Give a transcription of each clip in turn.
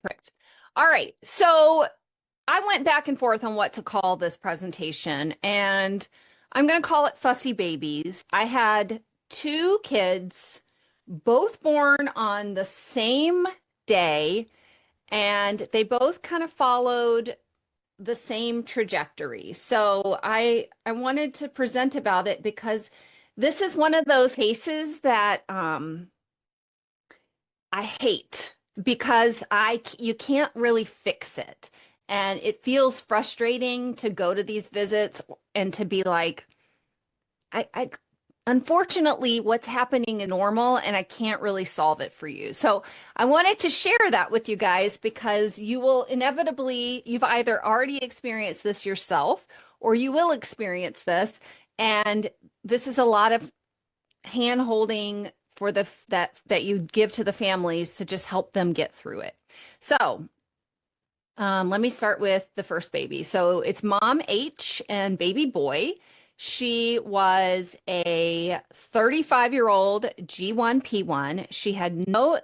Perfect. All right. So I went back and forth on what to call this presentation, and I'm going to call it Fussy Babies. I had two kids, both born on the same day, and they both kind of followed the same trajectory. So I wanted to present about it because this is one of those cases that I hate because you can't really fix it. And it feels frustrating to go to these visits and to be like, I unfortunately what's happening is normal and I can't really solve it for you. So I wanted to share that with you guys because you will inevitably, you've either already experienced this yourself or you will experience this. And this is a lot of hand holding for that you give to the families to just help them get through it. So let me start with the first baby. So it's Mom H and baby boy. She was a 35-year-old G1P1. She had no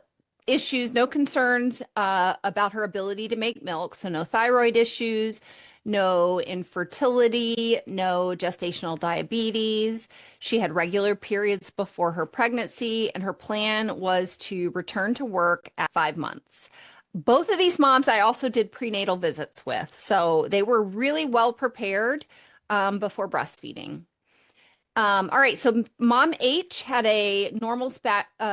issues, no concerns about her ability to make milk. So no thyroid issues, no infertility, no gestational diabetes. She had regular periods before her pregnancy, and her plan was to return to work at 5 months. Both of these moms I also did prenatal visits with, so they were really well prepared before breastfeeding. All right, so Mom H had a normal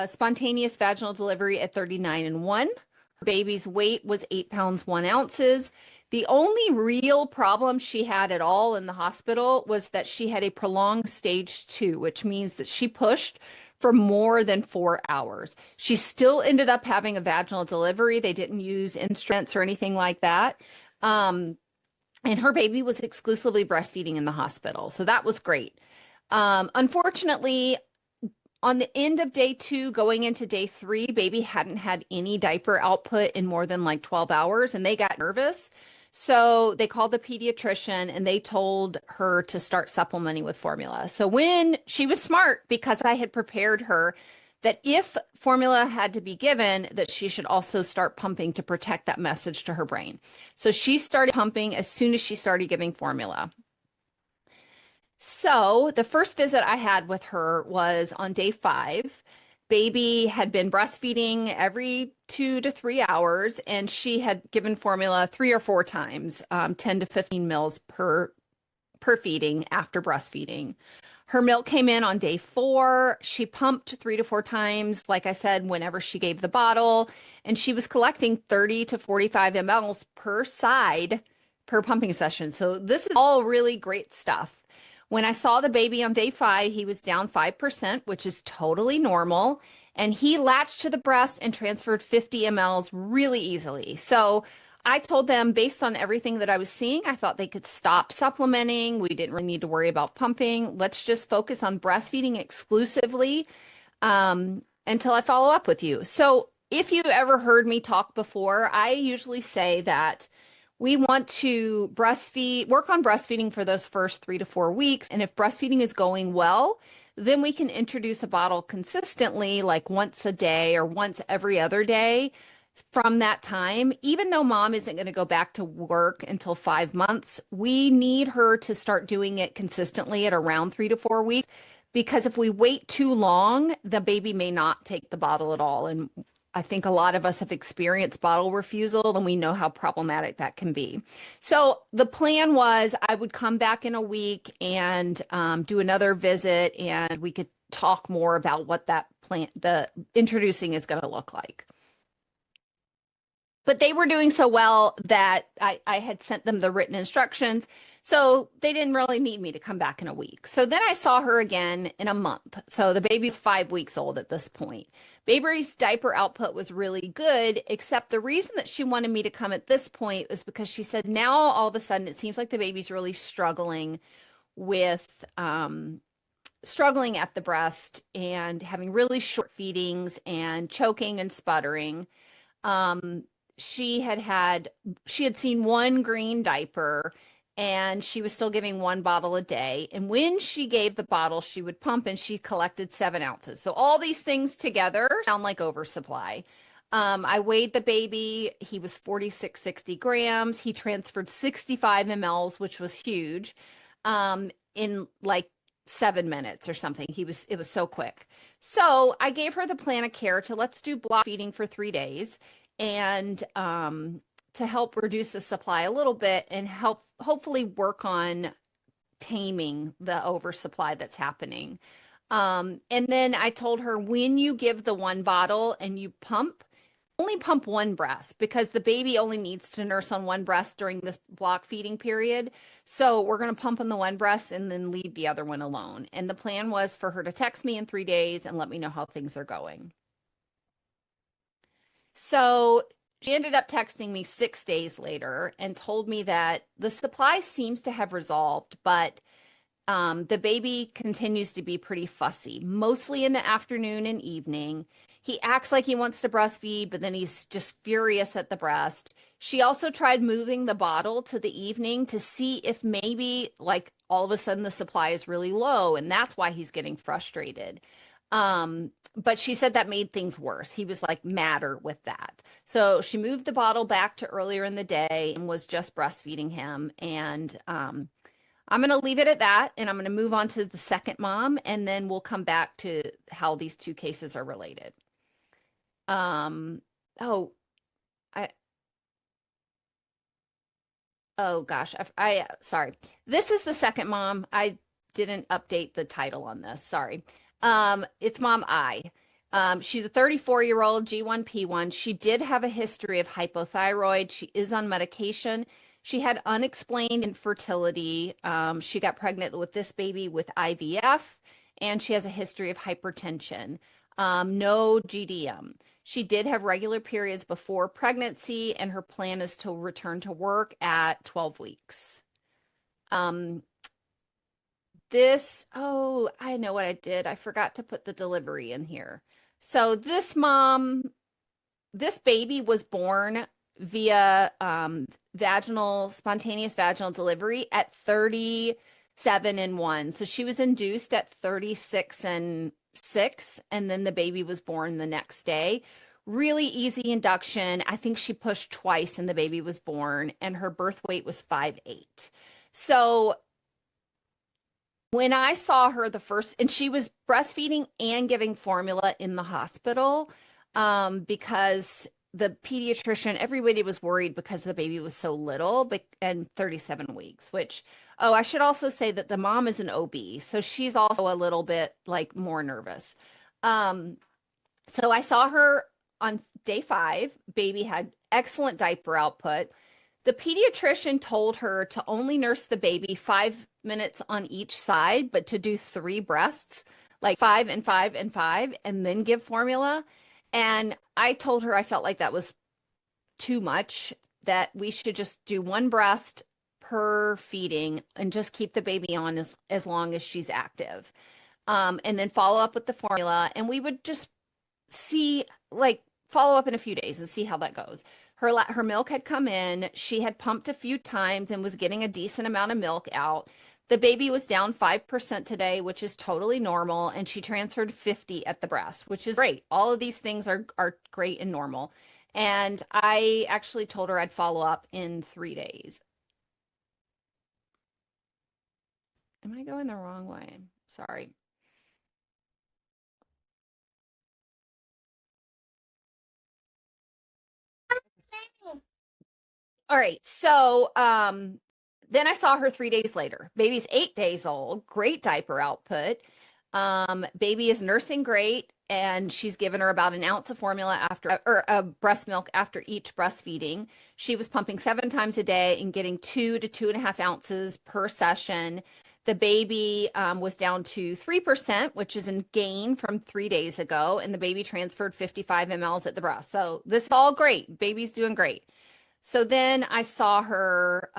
spontaneous vaginal delivery at 39 and 1. Her baby's weight was 8 pounds 1 ounces. The only real problem she had at all in the hospital was that she had a prolonged stage 2, which means that she pushed for more than 4 hours. She still ended up having a vaginal delivery. They didn't use instruments or anything like that. And her baby was exclusively breastfeeding in the hospital. So that was great. Unfortunately, on the end of day 2, going into day 3, baby hadn't had any diaper output in more than like 12 hours, and they got nervous. So they called the pediatrician and they told her to start supplementing with formula. So when she was smart, because I had prepared her that if formula had to be given, that she should also start pumping to protect that message to her brain. So she started pumping as soon as she started giving formula. So the first visit I had with her was on day 5. Baby had been breastfeeding every 2 to 3 hours, and she had given formula 3 or 4 times, 10 to 15 mils per feeding after breastfeeding. Her milk came in on day 4. She pumped 3 to 4 times, like I said, whenever she gave the bottle, and she was collecting 30 to 45 mLs per side per pumping session. So this is all really great stuff. When I saw the baby on day 5, he was down 5%, which is totally normal. And he latched to the breast and transferred 50 mLs really easily. So I told them, based on everything that I was seeing, I thought they could stop supplementing. We didn't really need to worry about pumping. Let's just focus on breastfeeding exclusively until I follow up with you. So if you've ever heard me talk before, I usually say that we want to work on breastfeeding for those first 3 to 4 weeks. And if breastfeeding is going well, then we can introduce a bottle consistently, like once a day or once every other day from that time. Even though mom isn't going to go back to work until 5 months, we need her to start doing it consistently at around 3 to 4 weeks. Because if we wait too long, the baby may not take the bottle at all. And I think a lot of us have experienced bottle refusal, and we know how problematic that can be. So the plan was I would come back in a week and do another visit, and we could talk more about what that plan, the introducing, is going to look like. But they were doing so well that I had sent them the written instructions. So they didn't really need me to come back in a week. So then I saw her again in a month. So the baby's 5 weeks old at this point. Baby's diaper output was really good, except the reason that she wanted me to come at this point was because she said now all of a sudden it seems like the baby's really struggling with struggling at the breast and having really short feedings and choking and sputtering. She had seen one green diaper, and she was still giving 1 bottle a day. And when she gave the bottle, she would pump, and she collected 7 ounces. So all these things together sound like oversupply. I weighed the baby. He was 4660 grams. He transferred 65 mLs, which was huge, in like 7 minutes or something. It was so quick. So I gave her the plan of care to let's do block feeding for 3 days and to help reduce the supply a little bit and help hopefully work on taming the oversupply that's happening. And then I told her when you give the one bottle and you pump, only pump one breast because the baby only needs to nurse on one breast during this block feeding period. So we're going to pump on the one breast and then leave the other one alone. And the plan was for her to text me in 3 days and let me know how things are going. So she ended up texting me 6 days later and told me that the supply seems to have resolved, but the baby continues to be pretty fussy, mostly in the afternoon and evening. He acts like he wants to breastfeed, but then he's just furious at the breast. She also tried moving the bottle to the evening to see if maybe, like, all of a sudden the supply is really low, and that's why he's getting frustrated. But she said that made things worse. He was like madder with that. So she moved the bottle back to earlier in the day and was just breastfeeding him. And I'm going to leave it at that, and I'm going to move on to the second mom, and then we'll come back to how these two cases are related. Um, oh, I, oh gosh, sorry. This is the second mom. I didn't update the title on this. Sorry. It's Mom I. She's a 34-year-old G1P1. She did have a history of hypothyroid. She is on medication. She had unexplained infertility. She got pregnant with this baby with IVF, and she has a history of hypertension. No GDM. She did have regular periods before pregnancy, and her plan is to return to work at 12 weeks. Um, oh, I know what I did. I forgot to put the delivery in here. So this baby was born via spontaneous vaginal delivery at 37 and 1. So she was induced at 36 and 6, and then the baby was born the next day. Really easy induction. I think she pushed twice and the baby was born, and her birth weight was 5'8". So when I saw her the first, and she was breastfeeding and giving formula in the hospital, because the pediatrician, everybody was worried because the baby was so little, but and 37 weeks, which, oh, I should also say that the mom is an OB, so she's also a little bit like more nervous. Um, so I saw her on day 5. Baby had excellent diaper output. The pediatrician told her to only nurse the baby 5 minutes on each side, but to do 3 breasts, like 5 and 5 and 5, and then give formula. And I told her I felt like that was too much, that we should just do 1 breast per feeding and just keep the baby on as long as she's active. And then follow up with the formula. And we would just see, like, follow up in a few days and see how that goes. Her milk had come in. She had pumped a few times and was getting a decent amount of milk out. The baby was down 5% today, which is totally normal, and she transferred 50 at the breast, which is great. All of these things are great and normal. And I actually told her I'd follow up in 3 days. Am I going the wrong way? Sorry. All right. So, then I saw her 3 days later. Baby's 8 days old, great diaper output. Baby is nursing great, and she's given her about an ounce of formula after, or breast milk after each breastfeeding. She was pumping 7 times a day and getting 2 to 2.5 ounces per session. The baby was down to 3%, which is a gain from 3 days ago, and the baby transferred 55 mLs at the breast. So this is all great. Baby's doing great. So then I saw her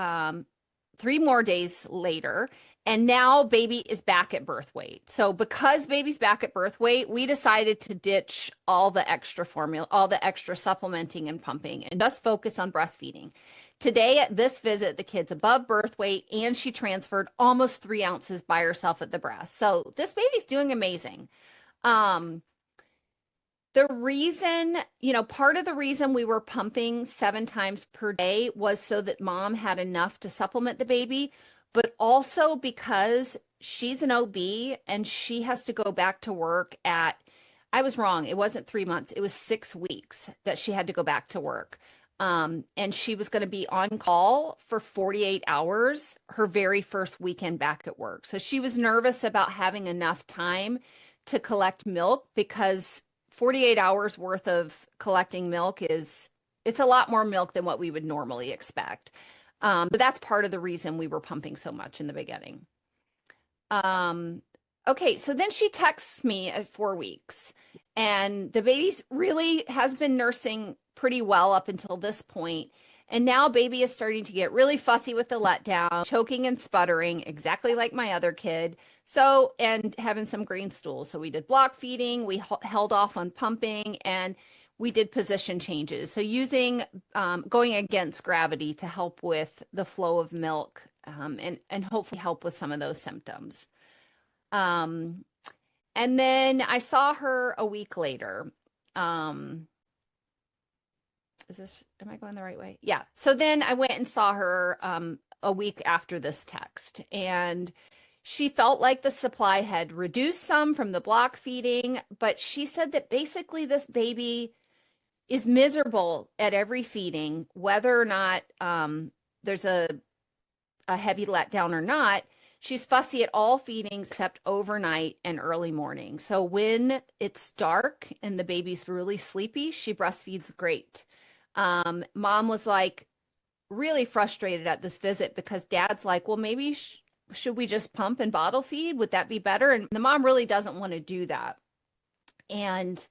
3 more days later, and now baby is back at birth weight. So because baby's back at birth weight, we decided to ditch all the extra formula, all the extra supplementing and pumping, and just focus on breastfeeding. Today at this visit, the kid's above birth weight, and she transferred almost 3 ounces by herself at the breast. So this baby's doing amazing. Um, The reason, part of the reason we were pumping 7 times per day was so that mom had enough to supplement the baby, but also because she's an OB and she has to go back to work I was wrong. It wasn't 3 months. It was 6 weeks that she had to go back to work. And she was going to be on call for 48 hours her very first weekend back at work. So she was nervous about having enough time to collect milk because 48 hours worth of collecting milk it's a lot more milk than what we would normally expect. But that's part of the reason we were pumping so much in the beginning. Okay, so then she texts me at 4 weeks, and the baby really has been nursing pretty well up until this point. And now baby is starting to get really fussy with the letdown, choking and sputtering, exactly like my other kid. So, and having some green stools. So we did block feeding, we held off on pumping, and we did position changes. So using going against gravity to help with the flow of milk, and hopefully help with some of those symptoms. Um, and then I saw her a week later. Am I going the right way? Yeah. So then I went and saw her a week after this text, and she felt like the supply had reduced some from the block feeding, but she said that basically this baby is miserable at every feeding, whether or not there's a heavy letdown or not. She's fussy at all feedings except overnight and early morning. So when it's dark and the baby's really sleepy, she breastfeeds great. Mom was like really frustrated at this visit because dad's like, well, maybe should we just pump and bottle feed? Would that be better? And the mom really doesn't want to do that. And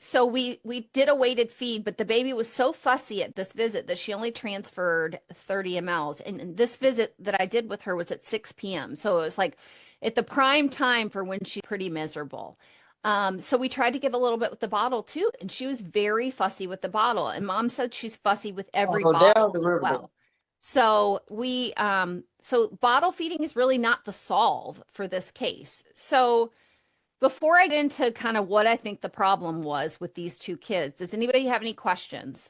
so we did a weighted feed, but the baby was so fussy at this visit that she only transferred 30 mLs. And this visit that I did with her was at 6 p.m. So it was like at the prime time for when she's pretty miserable. So we tried to give a little bit with the bottle too, and she was very fussy with the bottle. And mom said she's fussy with every bottle as well. So so bottle feeding is really not the solve for this case. So before I get into kind of what I think the problem was with these two kids, does anybody have any questions?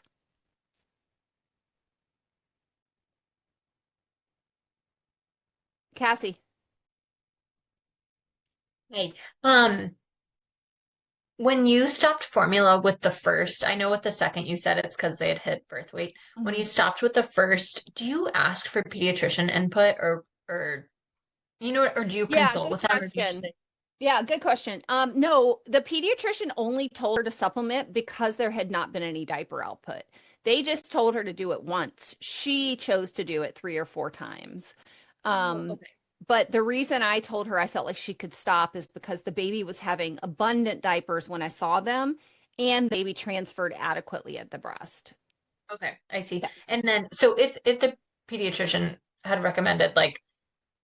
Cassie? Hey, um, when you stopped formula with the first, I know with the second you said it's because they had hit birth weight. When you Mhm. stopped with the first, do you ask for pediatrician input or or do you Yeah, consult good with them or do you just question. say, Yeah, good question. No, the pediatrician only told her to supplement because there had not been any diaper output. They just told her to do it once. She chose to do it 3 or 4 times. oh, Um, okay, but the reason I told her I felt like she could stop is because the baby was having abundant diapers when I saw them, and the baby transferred adequately at the breast. okay, I see. Yeah. And then so if the pediatrician had recommended like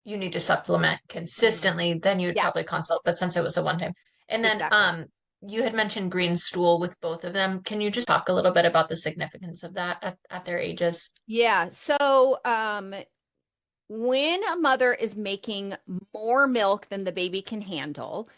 you need to supplement Mhm. consistently, then you would Yeah, probably consult. But since it was a one time, and then exactly. you had mentioned green stool with both of them. Can you just talk a little bit about the significance of that at their ages? Yeah. So, when a mother is making more milk than the baby can handle,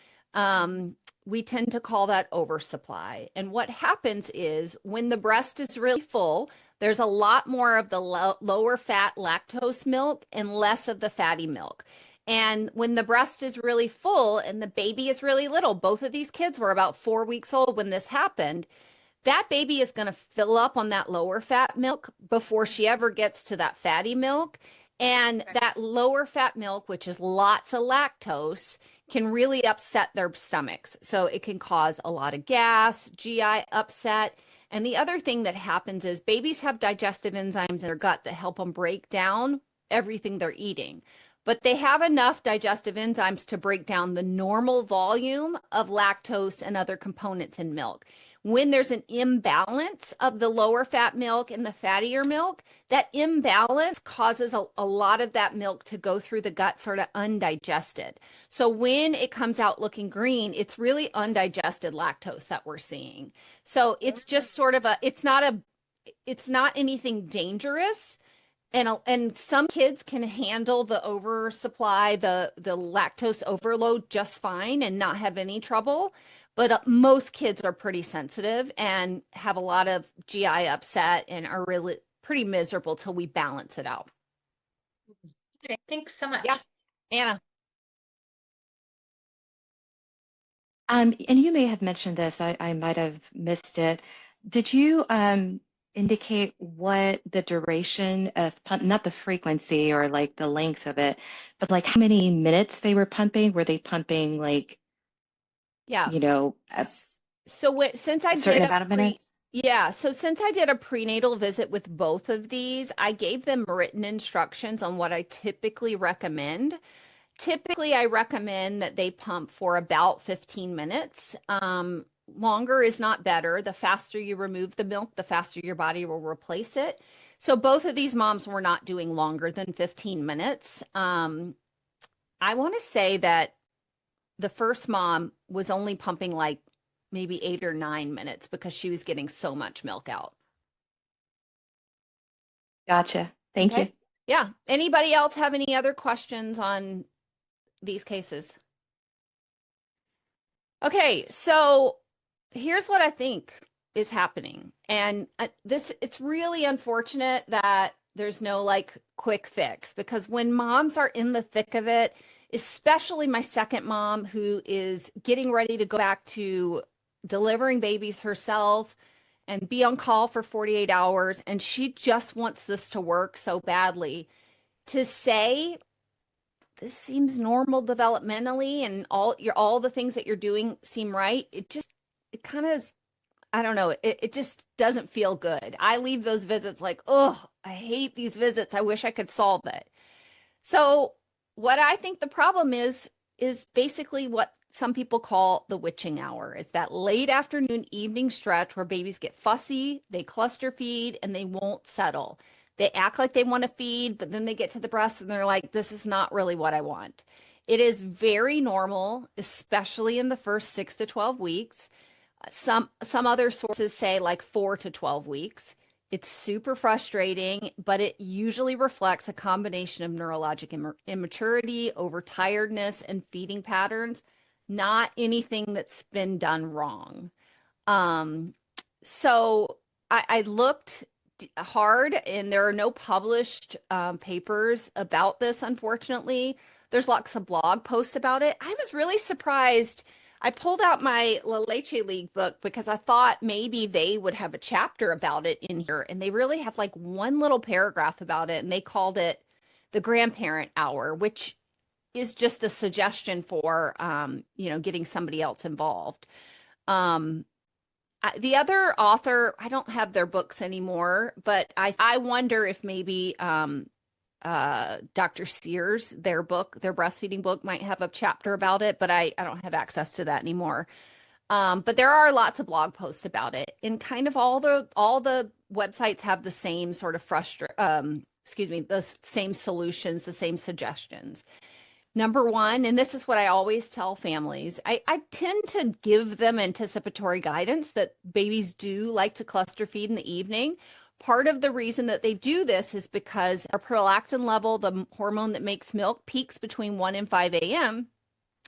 we tend to call that oversupply. And what happens is when the breast is really full, there's a lot more of the lower fat lactose milk and less of the fatty milk. And when the breast is really full and the baby is really little, both of these kids were about 4 weeks old when this happened, that baby is going to fill up on that lower fat milk before she ever gets to that fatty milk. And Okay. that lower fat milk, which is lots of lactose, can really upset their stomachs. So it can cause a lot of gas, GI upset. And the other thing that happens is babies have digestive enzymes in their gut that help them break down everything they're eating. But they have enough digestive enzymes to break down the normal volume of lactose and other components in milk. When there's an imbalance of the lower fat milk and the fattier milk, that imbalance causes a lot of that milk to go through the gut sort of undigested. So when it comes out looking green, it's really undigested lactose that we're seeing. So it's just sort of it's not anything dangerous. And some kids can handle the oversupply, the lactose overload just fine and not have any trouble. But most kids are pretty sensitive and have a lot of GI upset and are really pretty miserable till we balance it out. Okay, thanks so Yeah. much. Anna. And you may have mentioned this, I might have missed it. Did you indicate what the duration of pump, not the frequency or like the length of it, but like how many minutes they were pumping? Were they pumping like, Yeah. a So since I certain did a amount of minutes? yeah, so since I did a prenatal visit with both of these, I gave them written instructions on what I typically recommend. Typically, I recommend that they pump for about 15 minutes. Longer is not better. The faster you remove the milk, the faster your body will replace it. So both of these moms were not doing longer than 15 minutes. I want to say that the first mom was only pumping like maybe 8 or 9 minutes because she was getting so much milk out. Gotcha. Thank you. Okay. Yeah. Anybody else have any other questions on these cases? Okay. So here's what I think is happening. And it's really unfortunate that there's no like quick fix because when moms are in the thick of it, especially my second mom who is getting ready to go back to delivering babies herself and be on call for 48 hours, and she just wants this to work so badly. To say this seems normal developmentally and all the things that you're doing seem right, it kind of I don't know. It just doesn't feel good. I leave those visits like, oh, I hate these visits. I wish I could solve it. So, what I think the problem is basically what some people call the witching hour. It's that late afternoon evening stretch where babies get fussy, they cluster feed, and they won't settle. They act like they want to feed, but then they get to the breast and they're like, this is not really what I want. It is very normal, especially in the first 6 to 12 weeks. Some other sources say like 4 to 12 weeks. It's super frustrating, but it usually reflects a combination of neurologic immaturity, overtiredness, and feeding patterns, not anything that's been done wrong. Um, so I looked hard, and there are no published papers about this, unfortunately. There's lots of blog posts about it. I was really surprised. I pulled out my La Leche League book because I thought maybe they would have a chapter about it in here, and they really have like one little paragraph about it, and they called it the grandparent hour, which is just a suggestion for getting somebody else involved. Um, the other author, I don't have their books anymore, but I wonder if maybe Dr. Sears, their book, their breastfeeding book, might have a chapter about it, but I don't have access to that anymore. But there are lots of blog posts about it, and kind of all the websites have the same sort of the same solutions, the same suggestions. Number one, and this is what I always tell families, I tend to give them anticipatory guidance that babies do like to cluster feed in the evening. Part of the reason that they do this is because our prolactin level, the hormone that makes milk, peaks between 1 and 5 a.m.,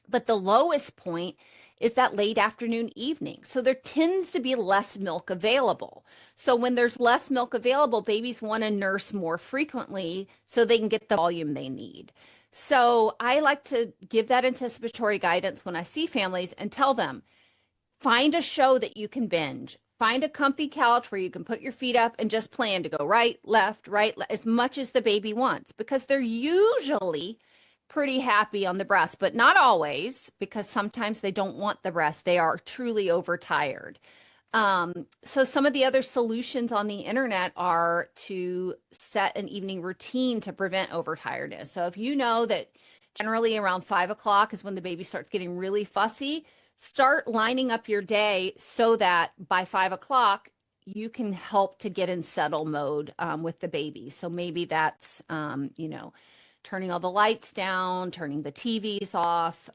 but the lowest point is that late afternoon evening. So there tends to be less milk available. So when there's less milk available, babies want to nurse more frequently so they can get the volume they need. So I like to give that anticipatory guidance when I see families and tell them, find a show that you can binge. Find a comfy couch where you can put your feet up and just plan to go right, as much as the baby wants, because they're usually pretty happy on the breast, but not always, because sometimes they don't want the breast. They are truly overtired. So some of the other solutions on the internet are to set an evening routine to prevent overtiredness. So if you know that generally around 5 o'clock is when the baby starts getting really fussy, start lining up your day so that by 5 o'clock you can help to get in settle mode with the baby. So maybe that's turning all the lights down, turning the TVs off,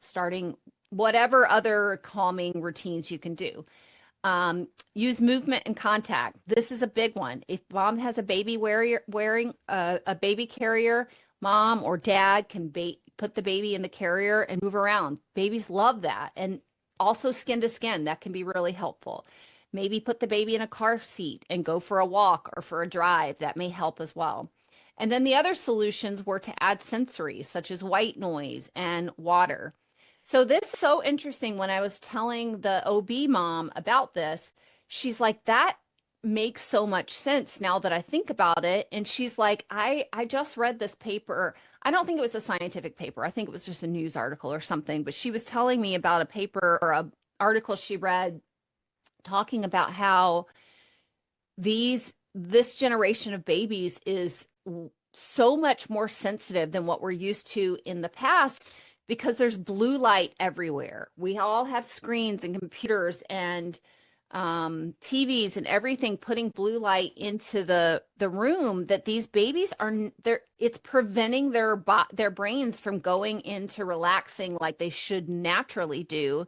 starting whatever other calming routines you can do. Use movement and contact. This is a big one. If mom has a baby wearing a baby carrier, mom or dad can put the baby in the carrier and move around. Babies love that. And Also, skin to skin, that can be really helpful. Maybe put the baby in a car seat and go for a walk or for a drive. That may help as well. And then the other solutions were to add sensory, such as white noise and water. So this is so interesting. When I was telling the OB mom about this, she's like, that makes so much sense now that I think about it. And she's like, I just read this paper. I don't think it was a scientific paper. I think it was just a news article or something, but she was telling me about a paper or a article she read talking about how this generation of babies is so much more sensitive than what we're used to in the past because there's blue light everywhere. We all have screens and computers and TVs and everything putting blue light into the room that these babies are there. It's preventing their brains from going into relaxing like they should naturally do,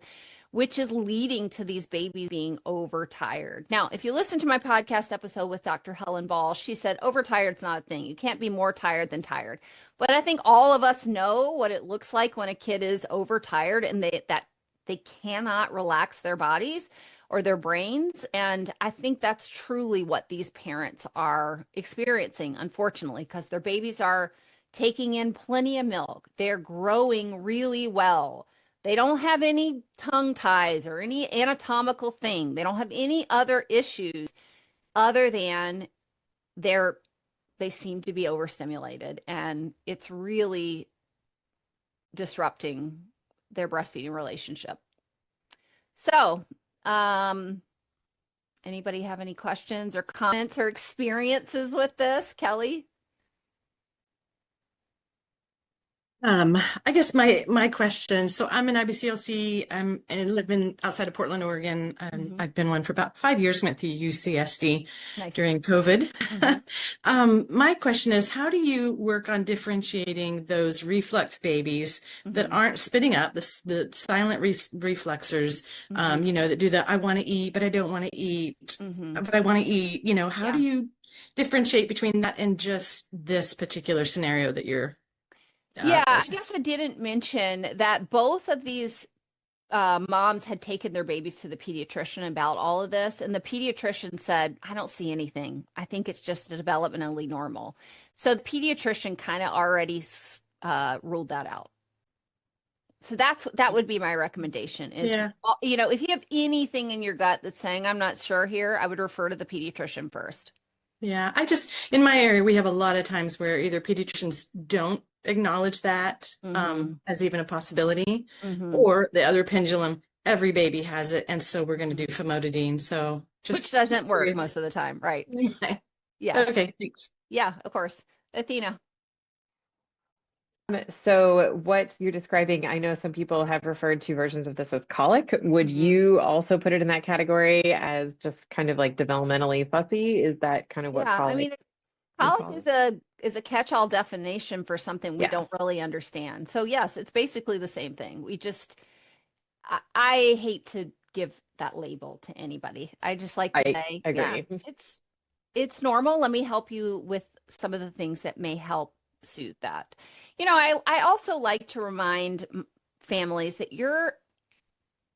which is leading to these babies being overtired. Now, if you listen to my podcast episode with Dr. Helen Ball, she said overtired's not a thing. You can't be more tired than tired. But I think all of us know what it looks like when a kid is overtired and they cannot relax their bodies or their brains. And I think that's truly what these parents are experiencing, unfortunately, because their babies are taking in plenty of milk. They're growing really well. They don't have any tongue ties or any anatomical thing. They don't have any other issues other than they're they seem to be overstimulated, and it's really disrupting their breastfeeding relationship. So, anybody have any questions or comments or experiences with this, Kelly? I guess my question. So I'm an IBCLC. I live in outside of Portland, Oregon. Mhm. I've been one for about 5 years. Went through UCSD Nice. during COVID. Mhm. My question is, how do you work on differentiating those reflux babies that Mhm. aren't spitting up, the silent refluxers, Mhm. that do the I want to eat, but I don't want to eat, Mhm. but I want to eat, how do Yeah. you differentiate between that and just this particular scenario that you're Yeah, I listening? guess I didn't mention that both of these moms had taken their babies to the pediatrician about all of this, and the pediatrician said, I don't see anything. I think it's just developmentally normal. So the pediatrician kind of already ruled that out. So that would be my recommendation is, Yeah. if you have anything in your gut that's saying, I'm not sure here, I would refer to the pediatrician first. Yeah, in my area, we have a lot of times where either pediatricians don't acknowledge that Mm-hmm. as even a possibility, Mm-hmm. or the other pendulum, every baby has it, and so we're going to do famotidine. So Which just doesn't work curious. most of the time, right? Okay, Yes. okay, thanks. Yeah, of course. Athena. So what you're describing, I know some people have referred to versions of this as colic. Would Hmm. you also put it in that category as just kind of like developmentally fussy? Is that kind of what Yeah, I colic mean, would colic fall? is a catch-all definition for something we Yeah, don't really understand. So yes, it's basically the same thing. I hate to give that label to anybody. I just like to I say, yeah, agree. it's normal. Let me help you with some of the things that may help soothe that. I also like to remind families that your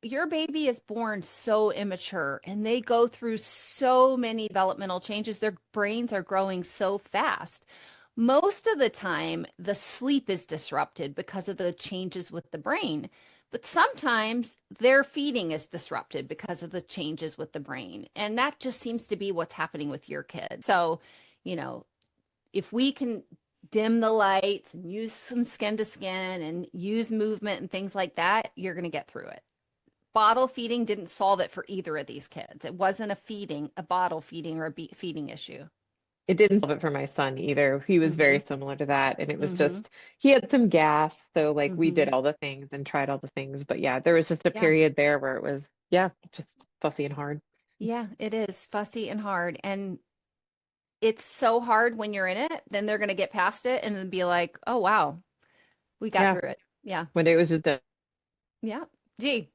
baby is born so immature and they go through so many developmental changes. Their brains are growing so fast. Most of the time, the sleep is disrupted because of the changes with the brain. But sometimes their feeding is disrupted because of the changes with the brain. And that just seems to be what's happening with your kid. So, you know, if we can dim the lights and use some skin to skin and use movement and things like that, you're going to get through it. Bottle feeding didn't solve it for either of these kids. It wasn't a bottle feeding or a feeding issue. It didn't solve it for my son either. He was Mm-hmm. very similar to that. And it was Mm-hmm. just, he had some gas. So like we Mm-hmm. did all the things and tried all the things. But yeah, there was just a Yeah. period there where it was, yeah, just fussy and hard. Yeah, it is fussy and hard. And it's so hard when you're in it, then they're going to get past it and then be like, oh, wow, we got Yeah. through it. Yeah. One day it was just done. Yeah. Gee.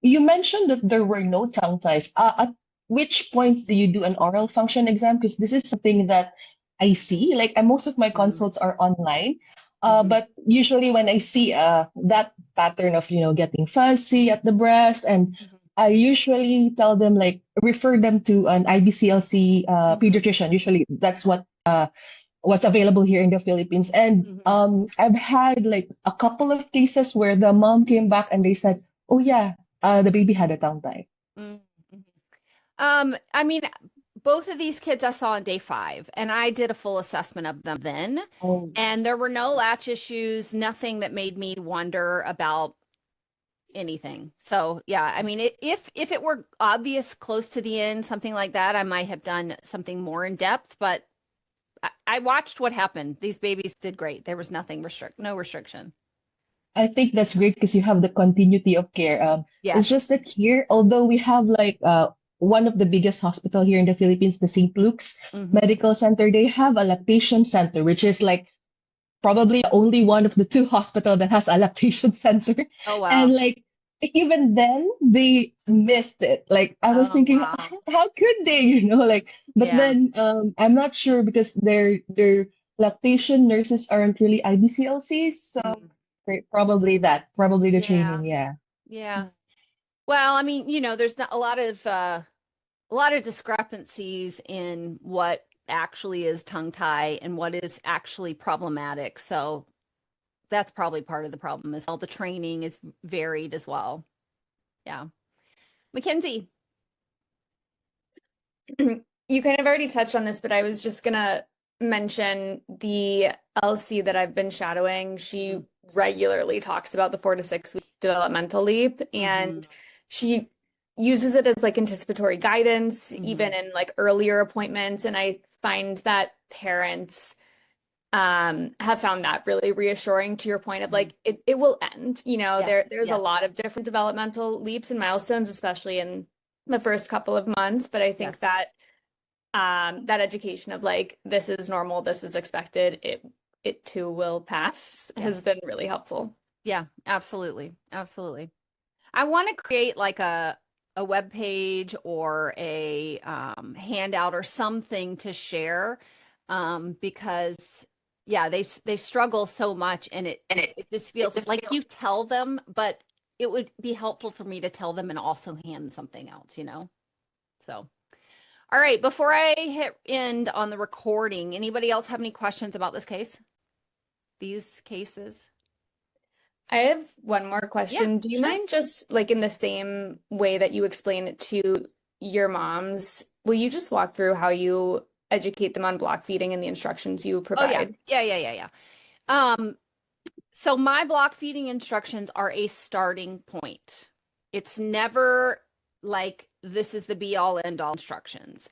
You mentioned that there were no tongue ties. At which point do you do an oral function exam? Because this is something that I see. Like, most of my Mm-hmm. consults are online. Mhm. But usually when I see that pattern of, getting fuzzy at the breast, and Mhm. I usually tell them, like, refer them to an IBCLC Mhm. pediatrician. Usually that's what's available here in the Philippines. And Mhm. I've had like a couple of cases where the mom came back and they said, "Oh yeah, the baby had a tongue tie." Mhm. I mean, both of these kids I saw on day 5, and I did a full assessment of them then, Oh, and there were no latch issues, nothing that made me wonder about anything. So yeah, I mean, if it were obvious close to the end, something like that, I might have done something more in depth, but I watched what happened. These babies did great. There was no restriction. I think that's great because you have the continuity of care. It's Yes. just that here, although we have like one of the biggest hospital here in the Philippines, the St. Luke's Hmm. Medical Center, they have a lactation center, which is like probably only one of the two hospital that has a lactation center. Oh And wow. like even then they missed it. Like I was Oh thinking, wow. how could they, like, but Yeah. then I'm not sure because their lactation nurses aren't really IBCLCs, so Mm. probably the Yeah. training, yeah. Yeah. Well, I mean, there's not a lot of discrepancies in what actually is tongue tie and what is actually problematic. So that's probably part of the problem as well. The training is varied as well. Yeah. Mackenzie. You kind of already touched on this, but I was just gonna mention the LC that I've been shadowing. She Mhm. regularly talks about the 4 to 6 week developmental leap, and Mhm. she uses it as like anticipatory guidance, even Mhm. in like earlier appointments. And I find that parents have found that really reassuring to your point of Mhm. like it will end. Yes. There's a Yes. lot of different developmental leaps and milestones, especially in the first couple of months. But I think Yes. that that education of like this is normal, this is expected, it too will pass has Yes. been really helpful. Yeah, absolutely. Absolutely. I want to create like a web page or a handout or something to share because yeah, they struggle so much and it just feels like you tell them, but it would be helpful for me to tell them and also hand them something else. So, all right, before I hit end on the recording, anybody else have any questions about this case? These cases? I have one more Yeah, question. Do you sure. mind just like in the same way that you explain it to your moms, will you just walk through how you educate them on block feeding and the instructions you Oh yeah. provide? Yeah, yeah, yeah, yeah. Um, So my block feeding instructions are a starting point. It's never like this is the be all end all instructions.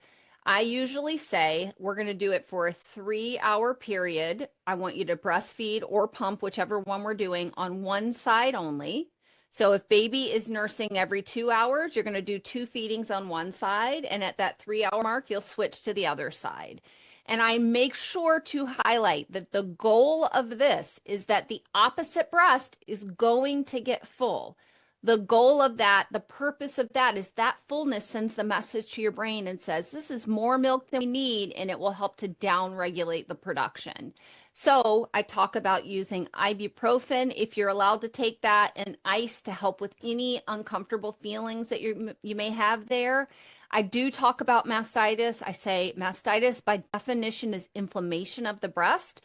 I usually say we're going to do it for a 3 hour period. I want you to breastfeed or pump, whichever one we're doing, on one side only. So if baby is nursing every 2 hours, you're going to do two feedings on one side. And at that 3 hour mark, you'll switch to the other side. And I make sure to highlight that the goal of this is that the opposite breast is going to get full. The goal of that, the purpose of that is that fullness sends the message to your brain and says, this is more milk than we need, and it will help to down regulate the production. So I talk about using ibuprofen if you're allowed to take that, and ice to help with any uncomfortable feelings that you may have there. I do talk about mastitis. I say mastitis by definition is inflammation of the breast.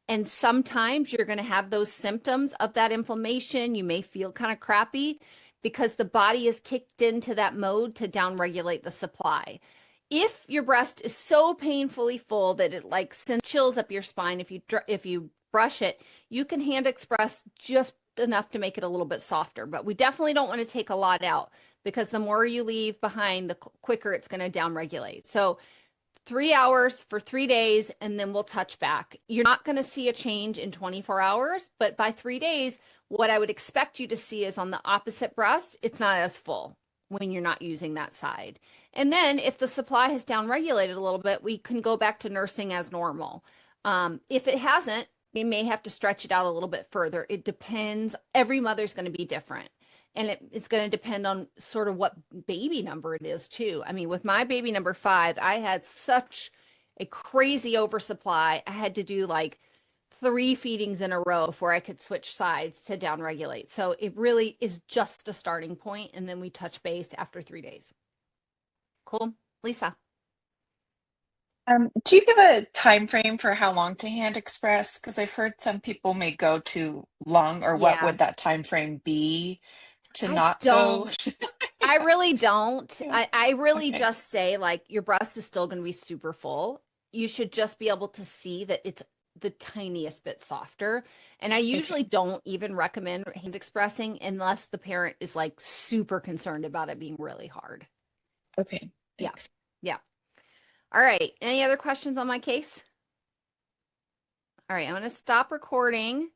And sometimes you're going to have those symptoms of that inflammation. You may feel kind of crappy because the body is kicked into that mode to downregulate the supply. If your breast is so painfully full that it like sends chills up your spine if you brush it, you can hand express just enough to make it a little bit softer. But we definitely don't want to take a lot out because the more you leave behind, the quicker it's going to downregulate. So 3 hours for 3 days, and then we'll touch back. You're not going to see a change in 24 hours, but by 3 days, what I would expect you to see is on the opposite breast, it's not as full when you're not using that side. And then if the supply has downregulated a little bit, we can go back to nursing as normal. If it hasn't, we may have to stretch it out a little bit further. It depends. Every mother's going to be different. And it's going to depend on sort of what baby number it is, too. I mean, with my baby number 5, I had such a crazy oversupply. I had to do like 3 feedings in a row before I could switch sides to downregulate. So it really is just a starting point, and then we touch base after 3 days. Cool. Lisa. Do you give a time frame for how long to hand express? Because I've heard some people may go too long, or what Yeah, would that time frame be to I not go? don't. I really don't. Yeah. I really Okay. just say, like, your breast is still going to be super full. You should just be able to see that it's the tiniest bit softer. And I usually Okay. don't even recommend hand expressing unless the parent is like super concerned about it being really hard. Okay. Yeah. Thanks. Yeah. All right. Any other questions on my case? All right. I'm going to stop recording.